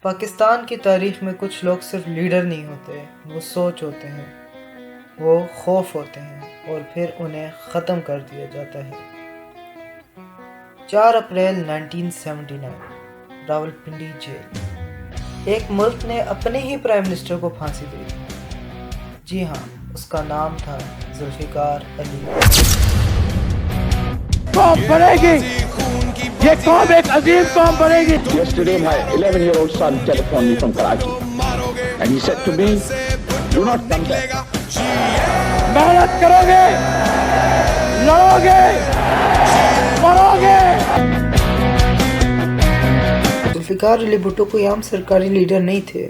پاکستان کی تاریخ میں کچھ لوگ صرف لیڈر نہیں ہوتے، وہ سوچ ہوتے ہیں، وہ خوف ہوتے ہیں اور پھر انہیں ختم کر دیا جاتا ہے۔ 4 اپریل 1979 راولپنڈی جیل۔ ایک ملک نے اپنے ہی پرائم منسٹر کو پھانسی دی۔ جی ہاں، اس کا نام تھا ذوالفقار علی۔ قوم بنے گی، یہ قوم ایک عظیم قوم بنے گی۔ Yesterday, my 11-year-old son telephoned me from Karachi, and he said to me, "Do not come back." محنت کرو گے، لڑو گے، مرو گے۔ ذوالفقار علی بھٹو کوئی عام سرکاری لیڈر نہیں تھے۔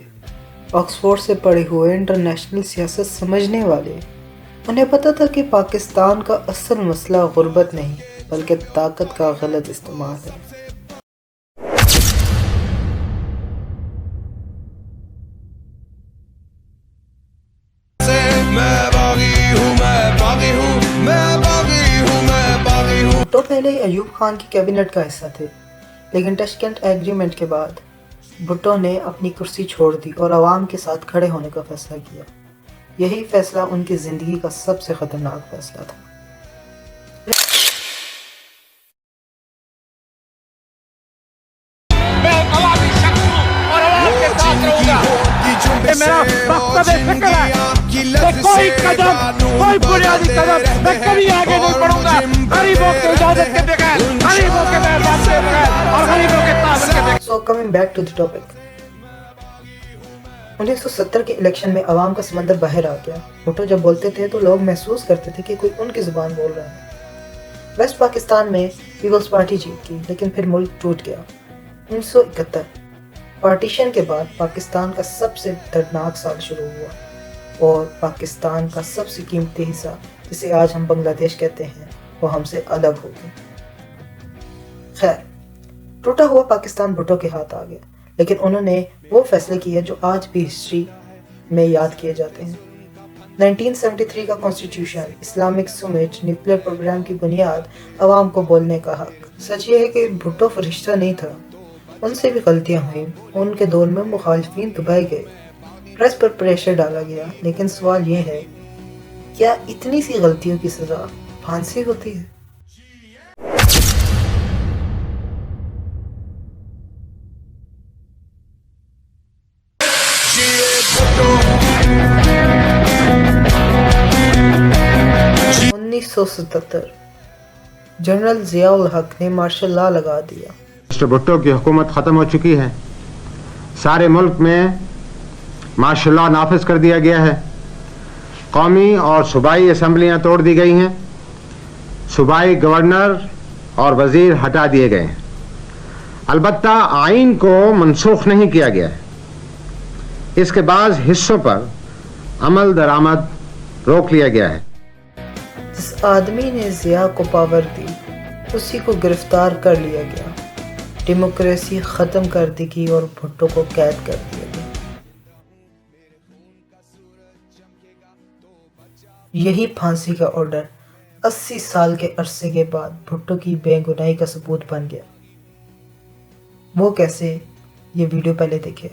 آکسفورڈ سے پڑھے ہوئے، انٹرنیشنل سیاست سمجھنے والے، انہیں پتہ تھا کہ پاکستان کا اصل مسئلہ غربت نہیں بلکہ طاقت کا غلط استعمال ہے۔ بھٹو پہلے ایوب خان کی کیبنٹ کا حصہ تھے، لیکن تاشکند ایگریمنٹ کے بعد بھٹو نے اپنی کرسی چھوڑ دی اور عوام کے ساتھ کھڑے ہونے کا فیصلہ کیا۔ یہی فیصلہ ان کی زندگی کا سب سے خطرناک فیصلہ تھا۔ میں عوامی شخص ہوں اور عوام کے ساتھ رہوں گا۔ یہ میرا مقصد فکر ہے کہ کوئی قدم، کوئی بنیادی قدم میں کبھی آگے نہیں بڑھوں گا غریبوں کی اجازت کے بغیر، غریبوں کے مہربان کے بغیر اور غریبوں کے تعاون کے بغیر۔ So coming back to the topic. 1970 کے الیکشن میں عوام کا سمندر باہر آ گیا۔ بھٹو جب بولتے تھے تو لوگ محسوس کرتے تھے کہ کوئی ان کی زبان بول رہا ہے۔ ویسٹ پاکستان میں پیپلز پارٹی جیت گئی، لیکن پھر ملک ٹوٹ گیا۔ 1971 پارٹیشن کے بعد پاکستان کا سب سے دردناک سال شروع ہوا اور پاکستان کا سب سے قیمتی حصہ، جسے آج ہم بنگلہ دیش کہتے ہیں، وہ ہم سے الگ ہو گیا۔ خیر، ٹوٹا ہوا پاکستان بھٹو کے ہاتھ آ گیا، لیکن انہوں نے وہ فیصلے کیے جو آج بھی ہسٹری میں یاد کیے جاتے ہیں۔ 1973 کا کانسٹیٹیوشن، اسلامک سمٹ، نیوکلیر پروگرام کی بنیاد، عوام کو بولنے کا حق۔ سچ یہ ہے کہ بھٹو فرشتہ نہیں تھا، ان سے بھی غلطیاں ہوئیں، ان کے دور میں مخالفین دبائے گئے، پریس پر پریشر ڈالا گیا، لیکن سوال یہ ہے، کیا اتنی سی غلطیوں کی سزا پھانسی ہوتی ہے؟ جنرل ضیاء الحق نے مارشل لا لگا دیا۔ مسٹر بھٹو کی حکومت ختم ہو چکی ہے، سارے ملک میں مارشل لا نافذ کر دیا گیا ہے، قومی اور صوبائی اسمبلیاں توڑ دی گئی ہیں، صوبائی گورنر اور وزیر ہٹا دیے گئے ہیں، البتہ آئین کو منسوخ نہیں کیا گیا ہے، اس کے بعض حصوں پر عمل درآمد روک لیا گیا ہے۔ جس آدمی نے ضیاء کو پاور دی، اسی کو گرفتار کر لیا گیا، ڈیموکریسی ختم کر دی گئی اور بھٹو کو قید کر دیا گیا۔ یہی پھانسی کا آرڈر 80 سال کے عرصے کے بعد بھٹو کی بے گناہی کا ثبوت بن گیا۔ وہ کیسے؟ یہ ویڈیو پہلے دیکھیں۔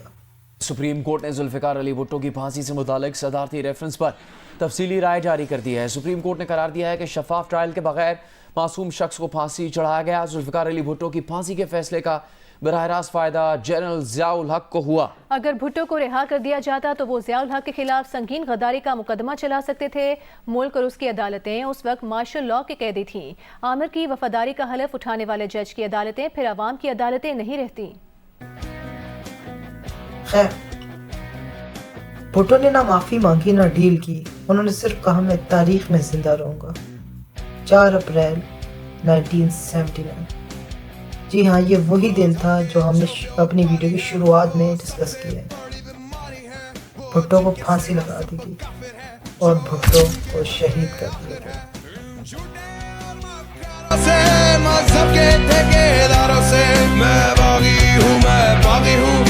سپریم کورٹ نے ذوالفقار علی بھٹو کی پھانسی سے متعلق صدارتی ریفرنس پر تفصیلی رائے جاری کر دی ہے۔ سپریم کورٹ نے قرار دیا ہے کہ شفاف ٹرائل کے بغیر معصوم شخص کو پھانسی چڑھایا گیا۔ ذوالفقار علی بھٹو کی پھانسی کے فیصلے کا براہ راست فائدہ جنرل ضیاء الحق کو ہوا۔ اگر بھٹو کو رہا کر دیا جاتا تو وہ ضیاء الحق کے خلاف سنگین غداری کا مقدمہ چلا سکتے تھے۔ ملک اور اس کی عدالتیں اس وقت مارشل لا کے قیدی تھیں۔ عامر کی وفاداری کا حلف اٹھانے والے جج کی عدالتیں پھر عوام کی عدالتیں نہیں رہتی۔ خیر، بھٹو نے نہ معافی مانگی نہ ڈیل کی، انہوں نے صرف کہا میں تاریخ میں زندہ رہوں گا۔ 4 اپریل 1979۔ جی ہاں، یہ وہی دن تھا جو ہم نے اپنی ویڈیو کی شروعات میں ڈسکس کیا ہے۔ بھٹو کو پھانسی لگا دی گئی اور بھٹو کو شہید کر دیا گیا۔ مذہب کے ٹھیکیداروں سے میں باغی ہوں